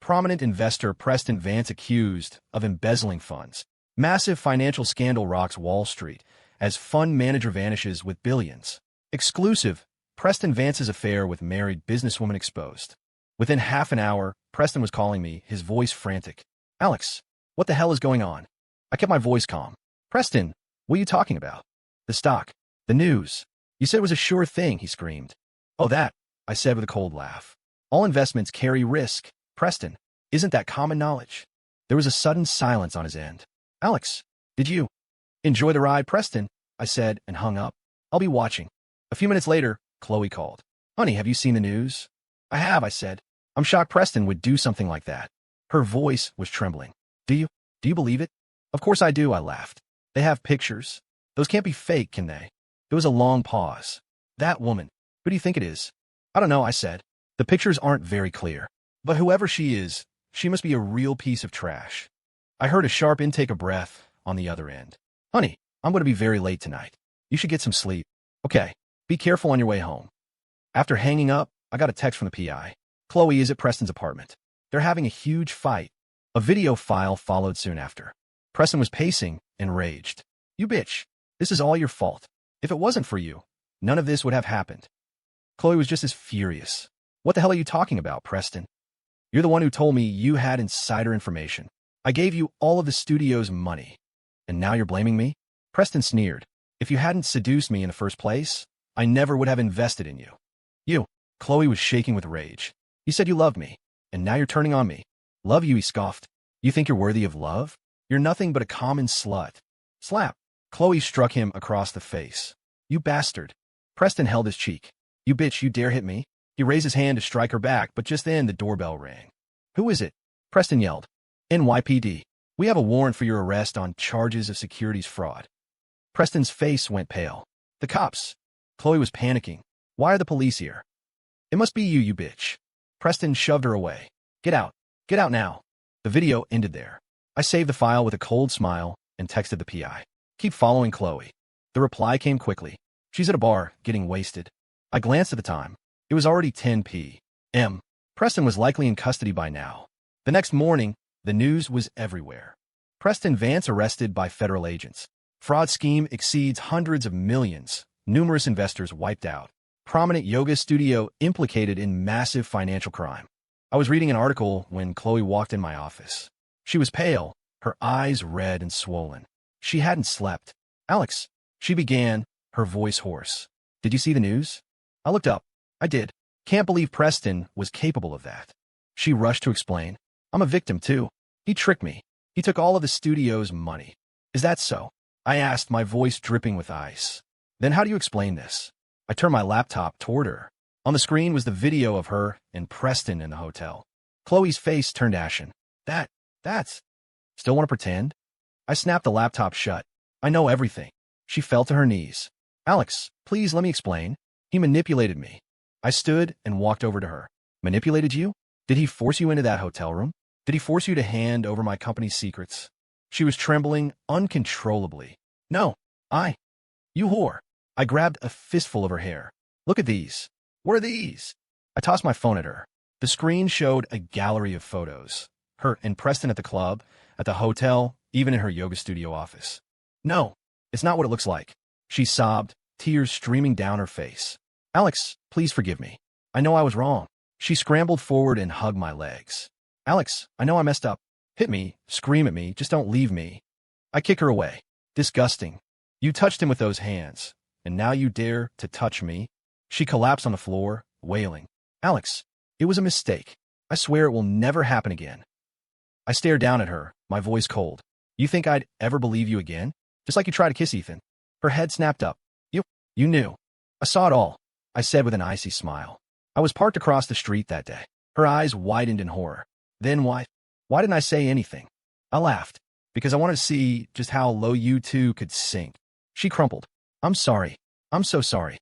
Prominent investor Preston Vance accused of embezzling funds. Massive financial scandal rocks Wall Street as fund manager vanishes with billions. Exclusive, Preston Vance's affair with married businesswoman exposed. Within half an hour, Preston was calling me, his voice frantic. Alex, what the hell is going on? I kept my voice calm. Preston, what are you talking about? The stock. The news. You said it was a sure thing, he screamed. Oh, that, I said with a cold laugh. All investments carry risk. Preston, isn't that common knowledge? There was a sudden silence on his end. Alex, did you enjoy the ride, Preston? I said and hung up. I'll be watching. A few minutes later, Chloe called. Honey, have you seen the news? I have, I said. I'm shocked Preston would do something like that. Her voice was trembling. Do you believe it? Of course I do, I laughed. They have pictures. Those can't be fake, can they? There was a long pause. That woman. Who do you think it is? I don't know, I said. The pictures aren't very clear. But whoever she is, she must be a real piece of trash. I heard a sharp intake of breath on the other end. Honey, I'm going to be very late tonight. You should get some sleep. Okay, be careful on your way home. After hanging up, I got a text from the PI. Chloe is at Preston's apartment. They're having a huge fight. A video file followed soon after. Preston was pacing, enraged. You bitch. This is all your fault. If it wasn't for you, none of this would have happened. Chloe was just as furious. What the hell are you talking about, Preston? You're the one who told me you had insider information. I gave you all of the studio's money. And now you're blaming me? Preston sneered. If you hadn't seduced me in the first place, I never would have invested in you. You. Chloe was shaking with rage. You said you loved me, and now you're turning on me. Love you, he scoffed. You think you're worthy of love? You're nothing but a common slut. Slap. Chloe struck him across the face. You bastard. Preston held his cheek. You bitch, you dare hit me? He raised his hand to strike her back, but just then the doorbell rang. Who is it? Preston yelled. NYPD. We have a warrant for your arrest on charges of securities fraud. Preston's face went pale. The cops. Chloe was panicking. Why are the police here? It must be you, you bitch. Preston shoved her away. Get out. Get out now. The video ended there. I saved the file with a cold smile and texted the PI. Keep following Chloe. The reply came quickly. She's at a bar, getting wasted. I glanced at the time. It was already 10 p.m. Preston was likely in custody by now. The next morning, the news was everywhere. Preston Vance arrested by federal agents. Fraud scheme exceeds hundreds of millions. Numerous investors wiped out. Prominent yoga studio implicated in massive financial crime. I was reading an article when Chloe walked in my office. She was pale, her eyes red and swollen. She hadn't slept. Alex, she began, her voice hoarse. Did you see the news? I looked up. I did. Can't believe Preston was capable of that. She rushed to explain. I'm a victim, too. He tricked me. He took all of the studio's money. Is that so? I asked, my voice dripping with ice. Then how do you explain this? I turned my laptop toward her. On the screen was the video of her and Preston in the hotel. Chloe's face turned ashen. That's... Still want to pretend? I snapped the laptop shut. I know everything. She fell to her knees. Alex, please let me explain. He manipulated me. I stood and walked over to her. Manipulated you? Did he force you into that hotel room? Did he force you to hand over my company's secrets? She was trembling uncontrollably. No, you whore. I grabbed a fistful of her hair. Look at these. What are these? I tossed my phone at her. The screen showed a gallery of photos. Her and Preston at the club, at the hotel, even in her yoga studio office. No, it's not what it looks like. She sobbed, tears streaming down her face. Alex, please forgive me. I know I was wrong. She scrambled forward and hugged my legs. Alex, I know I messed up. Hit me, scream at me, just don't leave me. I kick her away. Disgusting. You touched him with those hands, and now you dare to touch me? She collapsed on the floor, wailing. Alex, it was a mistake. I swear it will never happen again. I stared down at her, my voice cold. You think I'd ever believe you again? Just like you tried to kiss Ethan. Her head snapped up. You knew. I saw it all, I said with an icy smile. I was parked across the street that day. Her eyes widened in horror. Then why didn't I say anything? I laughed, because I wanted to see just how low you two could sink. She crumpled. I'm sorry. I'm so sorry.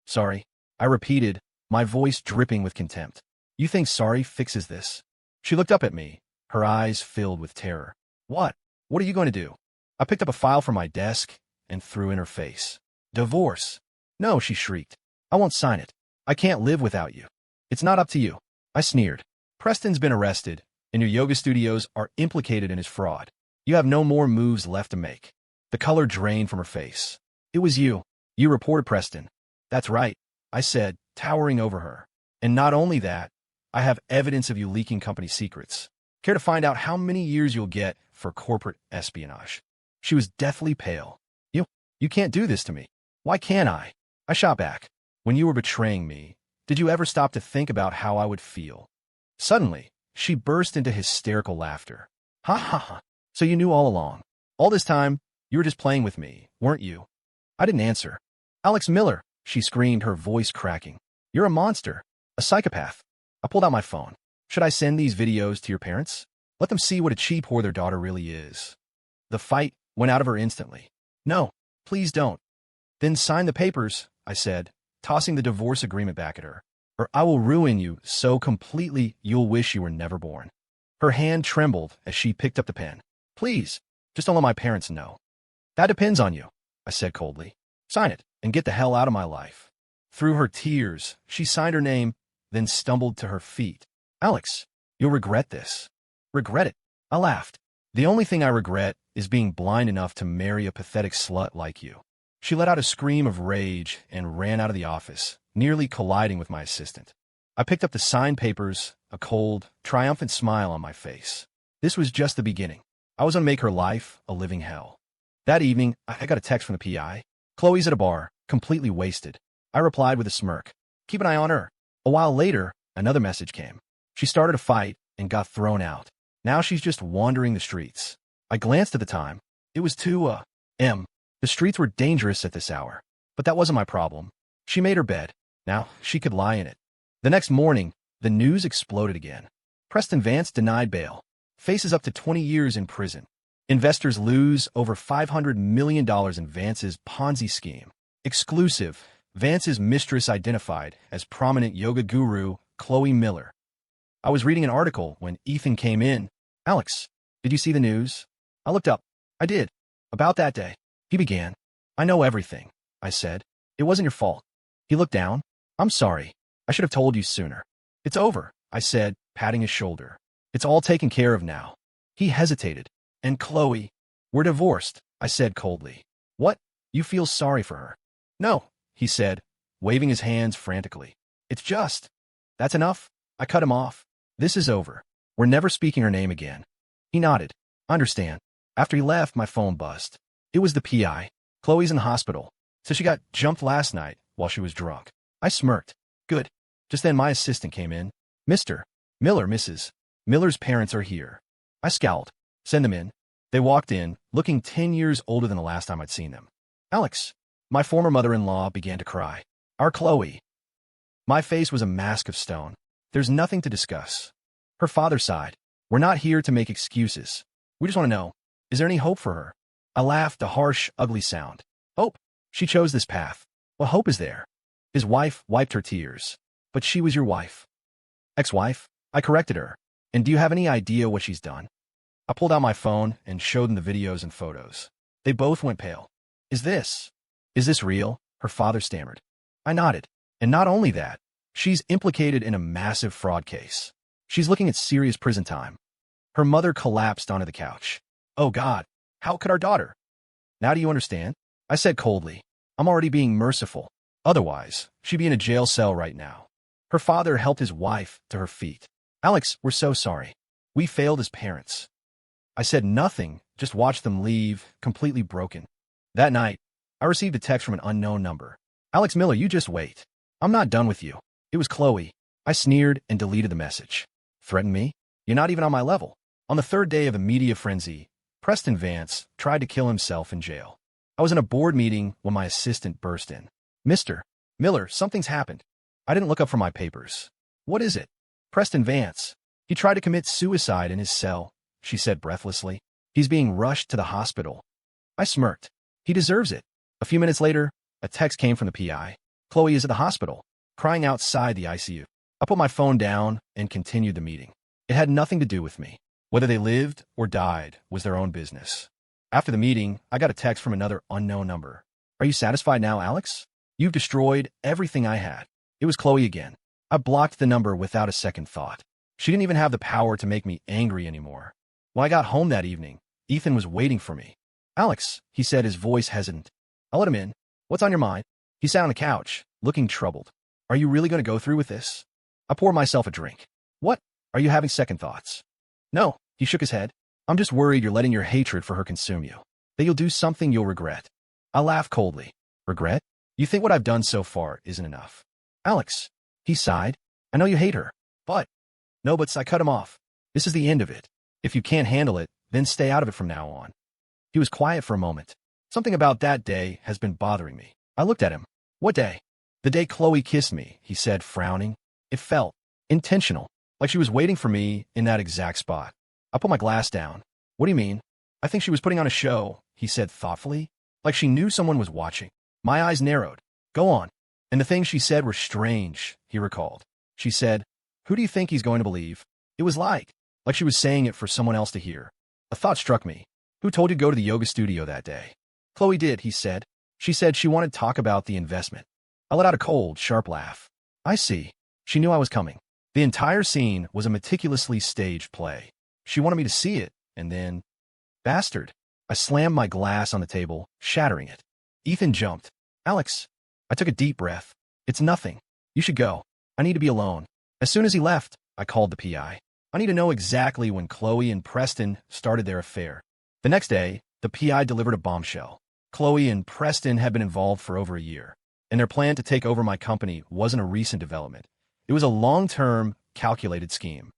Sorry, I repeated, my voice dripping with contempt. You think sorry fixes this? She looked up at me, her eyes filled with terror. What? What are you going to do? I picked up a file from my desk and threw in her face. Divorce. No, she shrieked. I won't sign it. I can't live without you. It's not up to you. I sneered. Preston's been arrested, and your yoga studios are implicated in his fraud. You have no more moves left to make. The color drained from her face. It was you. You reported Preston. That's right, I said, towering over her. And not only that, I have evidence of you leaking company secrets. Care to find out how many years you'll get for corporate espionage? She was deathly pale. You can't do this to me. Why can't I? I shot back. When you were betraying me, did you ever stop to think about how I would feel? Suddenly, she burst into hysterical laughter. Ha ha ha. So you knew all along. All this time, you were just playing with me, weren't you? I didn't answer. Alex Miller, she screamed, her voice cracking. You're a monster. A psychopath. I pulled out my phone. Should I send these videos to your parents? Let them see what a cheap whore their daughter really is. The fight went out of her instantly. No, please don't. Then sign the papers, I said, tossing the divorce agreement back at her. Or I will ruin you so completely you'll wish you were never born. Her hand trembled as she picked up the pen. Please, just don't let my parents know. That depends on you, I said coldly. Sign it and get the hell out of my life. Through her tears, she signed her name, then stumbled to her feet. Alex, you'll regret this. Regret it? I laughed. The only thing I regret is being blind enough to marry a pathetic slut like you. She let out a scream of rage and ran out of the office, nearly colliding with my assistant. I picked up the signed papers, a cold, triumphant smile on my face. This was just the beginning. I was going to make her life a living hell. That evening, I got a text from the PI. Chloe's at a bar, completely wasted. I replied with a smirk. Keep an eye on her. A while later, another message came. She started a fight and got thrown out. Now she's just wandering the streets. I glanced at the time. It was 2 a.m. The streets were dangerous at this hour. But that wasn't my problem. She made her bed. Now she could lie in it. The next morning, the news exploded again. Preston Vance denied bail. Faces up to 20 years in prison. Investors lose over $500 million in Vance's Ponzi scheme. Exclusive. Vance's mistress identified as prominent yoga guru Chloe Miller. I was reading an article when Ethan came in. Alex, did you see the news? I looked up. I did. About that day. He began. I know everything, I said. It wasn't your fault. He looked down. I'm sorry. I should have told you sooner. It's over, I said, patting his shoulder. It's all taken care of now. He hesitated. And Chloe, we're divorced, I said coldly. What? You feel sorry for her? No, he said, waving his hands frantically. It's just. That's enough? I cut him off. This is over. We're never speaking her name again. He nodded. I understand. After he left, my phone buzzed. It was the PI. Chloe's in hospital. So she got jumped last night while she was drunk. I smirked. Good. Just then my assistant came in. Mr. Miller, Mrs. Miller's parents are here. I scowled. Send them in. They walked in, looking 10 years older than the last time I'd seen them. Alex. My former mother-in-law began to cry. Our Chloe. My face was a mask of stone. There's nothing to discuss. Her father sighed. We're not here to make excuses. We just want to know, is there any hope for her? I laughed, a harsh, ugly sound. Hope. She chose this path. What hope is there? His wife wiped her tears. But she was your wife. Ex-wife? I corrected her. And do you have any idea what she's done? I pulled out my phone and showed them the videos and photos. They both went pale. Is this real? Her father stammered. I nodded. And not only that, she's implicated in a massive fraud case. She's looking at serious prison time. Her mother collapsed onto the couch. Oh God, how could our daughter? Now do you understand? I said coldly. I'm already being merciful. Otherwise, she'd be in a jail cell right now. Her father helped his wife to her feet. Alex, we're so sorry. We failed as parents. I said nothing, just watched them leave, completely broken. That night, I received a text from an unknown number. Alex Miller, you just wait. I'm not done with you. It was Chloe. I sneered and deleted the message. Threaten me? You're not even on my level. On the third day of the media frenzy, Preston Vance tried to kill himself in jail. I was in a board meeting when my assistant burst in. Mr. Miller, something's happened. I didn't look up from my papers. What is it? Preston Vance. He tried to commit suicide in his cell, she said breathlessly. He's being rushed to the hospital. I smirked. He deserves it. A few minutes later, A text came from the PI. Chloe is at the hospital, crying outside the ICU. I put my phone down and continued the meeting. It had nothing to do with me. Whether they lived or died was their own business. After the meeting, I got a text from another unknown number. Are you satisfied now, Alex? You've destroyed everything I had. It was Chloe again. I blocked the number without a second thought. She didn't even have the power to make me angry anymore. When I got home that evening, Ethan was waiting for me. Alex, he said, his voice hesitant. I let him in. What's on your mind? He sat on the couch, looking troubled. Are you really going to go through with this? I poured myself a drink. What? Are you having second thoughts? No, he shook his head. I'm just worried you're letting your hatred for her consume you. That you'll do something you'll regret. I laughed coldly. Regret? You think what I've done so far isn't enough? Alex, he sighed. I know you hate her, but... No buts, I cut him off. This is the end of it. If you can't handle it, then stay out of it from now on. He was quiet for a moment. Something about that day has been bothering me. I looked at him. What day? The day Chloe kissed me, he said, frowning. It felt intentional, like she was waiting for me in that exact spot. I put my glass down. What do you mean? I think she was putting on a show, he said thoughtfully, like she knew someone was watching. My eyes narrowed. Go on. And the things she said were strange, he recalled. She said, who do you think he's going to believe? It was like she was saying it for someone else to hear. A thought struck me. Who told you to go to the yoga studio that day? Chloe did, he said. She said she wanted to talk about the investment. I let out a cold, sharp laugh. I see. She knew I was coming. The entire scene was a meticulously staged play. She wanted me to see it, and then... Bastard. I slammed my glass on the table, shattering it. Ethan jumped. Alex. I took a deep breath. It's nothing. You should go. I need to be alone. As soon as he left, I called the PI. I need to know exactly when Chloe and Preston started their affair. The next day, the PI delivered a bombshell. Chloe and Preston had been involved for over a year, and their plan to take over my company wasn't a recent development. It was a long-term, calculated scheme.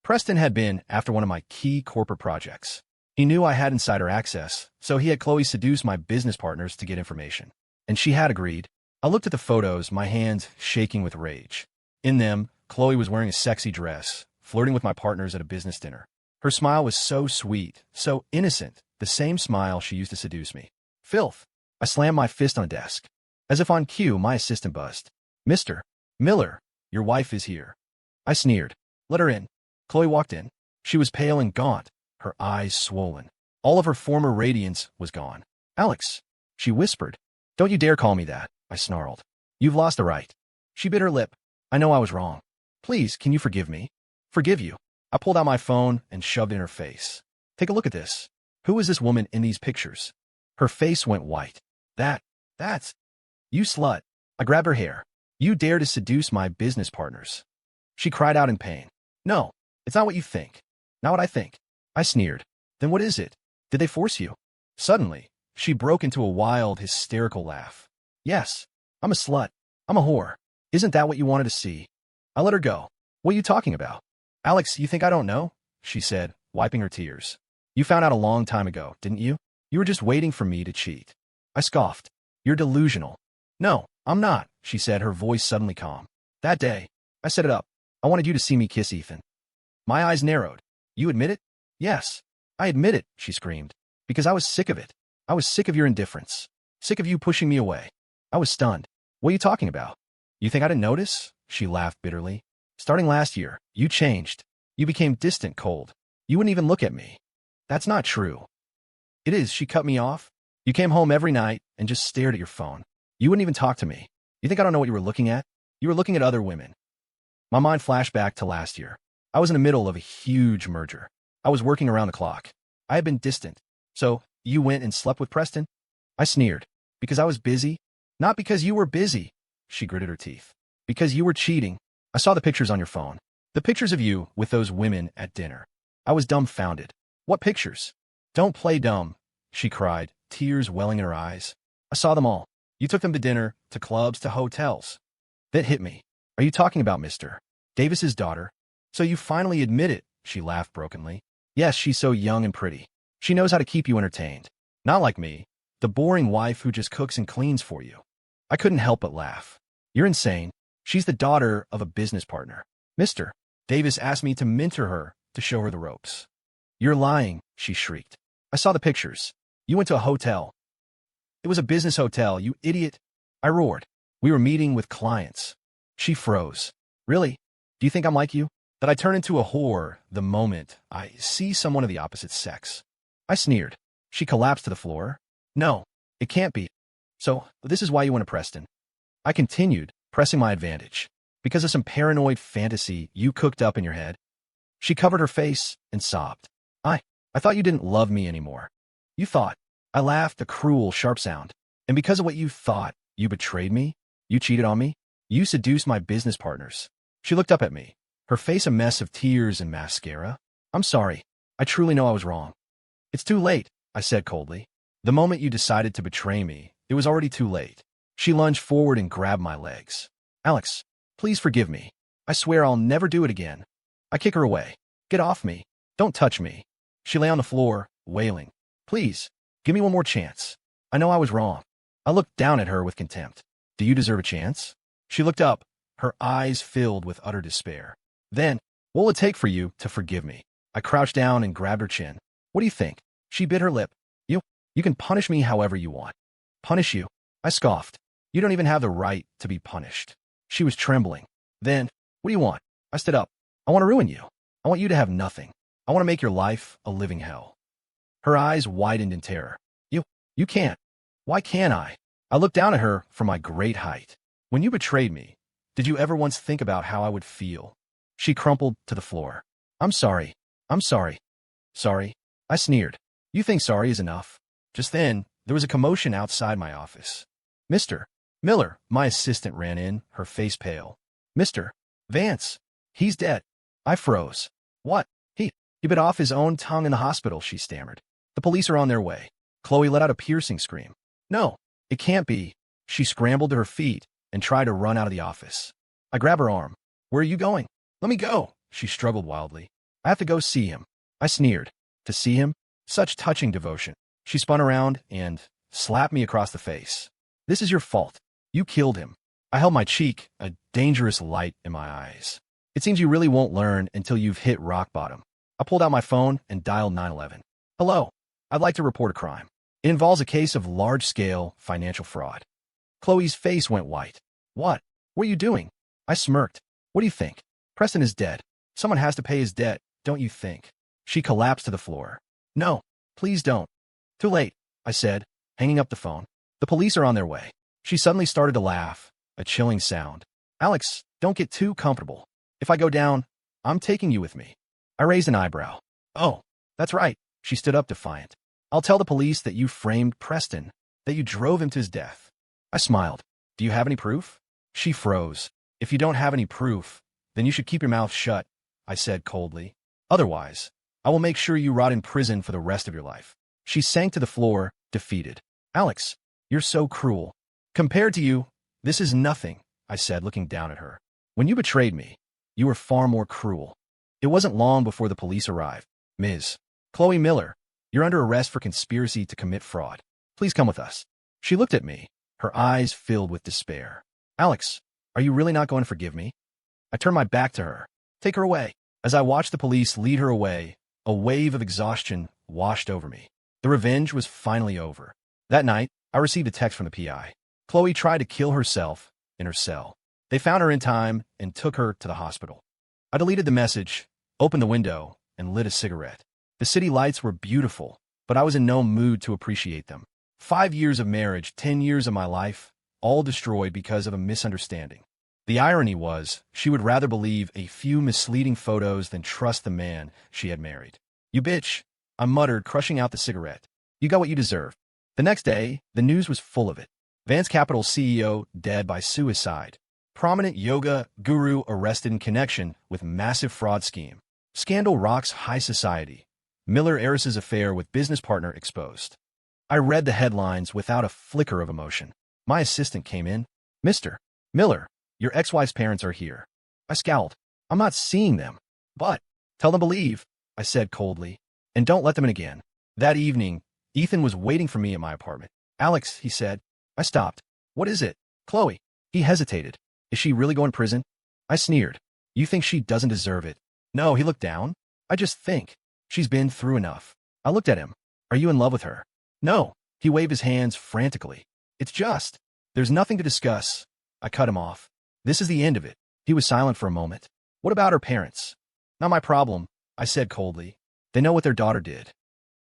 Preston had been after one of my key corporate projects. He knew I had insider access, so he had Chloe seduce my business partners to get information. And she had agreed. I looked at the photos, my hands shaking with rage. In them, Chloe was wearing a sexy dress, flirting with my partners at a business dinner. Her smile was so sweet, so innocent, the same smile she used to seduce me. Filth. I slammed my fist on the desk. As if on cue, my assistant buzzed. Mr. Miller, your wife is here. I sneered. Let her in. Chloe walked in. She was pale and gaunt, her eyes swollen. All of her former radiance was gone. Alex, she whispered. Don't you dare call me that, I snarled. You've lost the right. She bit her lip. I know I was wrong. Please, can you forgive me? Forgive you. I pulled out my phone and shoved it in her face. Take a look at this. Who is this woman in these pictures? Her face went white. That's... You slut. I grabbed her hair. You dare to seduce my business partners. She cried out in pain. No, it's not what you think. Not what I think. I sneered. Then what is it? Did they force you? Suddenly, she broke into a wild, hysterical laugh. Yes, I'm a slut. I'm a whore. Isn't that what you wanted to see? I let her go. What are you talking about? Alex, you think I don't know? She said, wiping her tears. You found out a long time ago, didn't you? You were just waiting for me to cheat. I scoffed. You're delusional. No, I'm not, she said, her voice suddenly calm. That day, I set it up. I wanted you to see me kiss Ethan. My eyes narrowed. You admit it? Yes, I admit it, she screamed. Because I was sick of it. I was sick of your indifference. Sick of you pushing me away. I was stunned. What are you talking about? You think I didn't notice? She laughed bitterly. Starting last year, you changed. You became distant, cold. You wouldn't even look at me. That's not true. It is, she cut me off. You came home every night and just stared at your phone. You wouldn't even talk to me. You think I don't know what you were looking at? You were looking at other women. My mind flashed back to last year. I was in the middle of a huge merger. I was working around the clock. I had been distant. So, you went and slept with Preston? I sneered. Because I was busy? Not because you were busy. She gritted her teeth. Because you were cheating. I saw the pictures on your phone. The pictures of you with those women at dinner. I was dumbfounded. What pictures? Don't play dumb, she cried, tears welling in her eyes. I saw them all. You took them to dinner, to clubs, to hotels. That hit me. Are you talking about Mr. Davis's daughter? So you finally admit it, she laughed brokenly. Yes, she's so young and pretty. She knows how to keep you entertained. Not like me, the boring wife who just cooks and cleans for you. I couldn't help but laugh. You're insane. She's the daughter of a business partner. Mr. Davis asked me to mentor her, to show her the ropes. You're lying, she shrieked. I saw the pictures. You went to a hotel. It was a business hotel, you idiot. I roared. We were meeting with clients. She froze. Really? Do you think I'm like you? That I turn into a whore the moment I see someone of the opposite sex? I sneered. She collapsed to the floor. No, it can't be. So, this is why you went to Preston. I continued, pressing my advantage. Because of some paranoid fantasy you cooked up in your head? She covered her face and sobbed. I thought you didn't love me anymore. You thought. I laughed, a cruel, sharp sound. And because of what you thought, you betrayed me? You cheated on me? You seduced my business partners. She looked up at me, her face a mess of tears and mascara. I'm sorry. I truly know I was wrong. It's too late, I said coldly. The moment you decided to betray me, it was already too late. She lunged forward and grabbed my legs. Alex, please forgive me. I swear I'll never do it again. I kick her away. Get off me. Don't touch me. She lay on the floor, wailing. Please, give me one more chance. I know I was wrong. I looked down at her with contempt. Do you deserve a chance? She looked up, her eyes filled with utter despair. Then, what will it take for you to forgive me? I crouched down and grabbed her chin. What do you think? She bit her lip. You can punish me however you want. Punish you? I scoffed. You don't even have the right to be punished. She was trembling. Then, what do you want? I stood up. I want to ruin you. I want you to have nothing. I want to make your life a living hell. Her eyes widened in terror. You can't. Why can't I? I looked down at her from my great height. When you betrayed me, did you ever once think about how I would feel? She crumpled to the floor. I'm sorry. I'm sorry. Sorry? I sneered. You think sorry is enough? Just then, there was a commotion outside my office. Mr. Miller, my assistant, ran in, her face pale. Mr. Vance, he's dead. I froze. What? He bit off his own tongue in the hospital, she stammered. The police are on their way. Chloe let out a piercing scream. No, it can't be. She scrambled to her feet and tried to run out of the office. I grabbed her arm. Where are you going? Let me go. She struggled wildly. I have to go see him. I sneered. To see him? Such touching devotion. She spun around and slapped me across the face. This is your fault. You killed him. I held my cheek, a dangerous light in my eyes. It seems you really won't learn until you've hit rock bottom. I pulled out my phone and dialed 911. Hello, I'd like to report a crime. It involves a case of large-scale financial fraud. Chloe's face went white. What? What are you doing? I smirked. What do you think? Preston is dead. Someone has to pay his debt, don't you think? She collapsed to the floor. No, please don't. Too late, I said, hanging up the phone. The police are on their way. She suddenly started to laugh, a chilling sound. Alex, don't get too comfortable. If I go down, I'm taking you with me. I raised an eyebrow. Oh, that's right. She stood up defiant. I'll tell the police that you framed Preston, that you drove him to his death. I smiled. Do you have any proof? She froze. If you don't have any proof, then you should keep your mouth shut, I said coldly. Otherwise, I will make sure you rot in prison for the rest of your life. She sank to the floor, defeated. Alex, you're so cruel. Compared to you, this is nothing, I said, looking down at her. When you betrayed me, you were far more cruel. It wasn't long before the police arrived. Ms. Chloe Miller, you're under arrest for conspiracy to commit fraud. Please come with us. She looked at me, her eyes filled with despair. Alex, are you really not going to forgive me? I turned my back to her. Take her away. As I watched the police lead her away, a wave of exhaustion washed over me. The revenge was finally over. That night, I received a text from the PI. Chloe tried to kill herself in her cell. They found her in time and took her to the hospital. I deleted the message, opened the window, and lit a cigarette. The city lights were beautiful, but I was in no mood to appreciate them. 5 years of marriage, 10 years of my life, all destroyed because of a misunderstanding. The irony was, she would rather believe a few misleading photos than trust the man she had married. You bitch, I muttered, crushing out the cigarette. You got what you deserve. The next day, the news was full of it. Vance Capital CEO dead by suicide. Prominent yoga guru arrested in connection with massive fraud scheme. Scandal rocks high society. Miller heiress's affair with business partner exposed. I read the headlines without a flicker of emotion. My assistant came in. Mr. Miller, your ex-wife's parents are here. I scowled. I'm not seeing them. But, tell them to leave, I said coldly. And don't let them in again. That evening, Ethan was waiting for me at my apartment. Alex, he said. I stopped. What is it? Chloe. He hesitated. Is she really going to prison? I sneered. You think she doesn't deserve it? No, he looked down. I just think. She's been through enough. I looked at him. Are you in love with her? No. He waved his hands frantically. It's just. There's nothing to discuss. I cut him off. This is the end of it. He was silent for a moment. What about her parents? Not my problem, I said coldly. They know what their daughter did.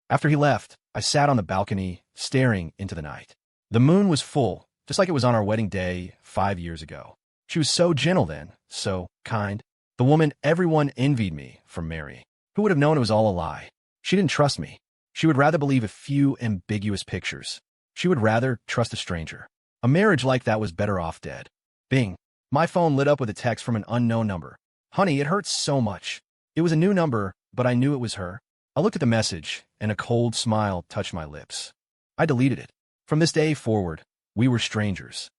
After he left, I sat on the balcony, staring into the night. The moon was full, just like it was on our wedding day 5 years ago. She was so gentle then, so kind. The woman everyone envied me from Mary. Who would have known it was all a lie? She didn't trust me. She would rather believe a few ambiguous pictures. She would rather trust a stranger. A marriage like that was better off dead. Bing. My phone lit up with a text from an unknown number. Honey, it hurts so much. It was a new number, but I knew it was her. I looked at the message, and a cold smile touched my lips. I deleted it. From this day forward, we were strangers.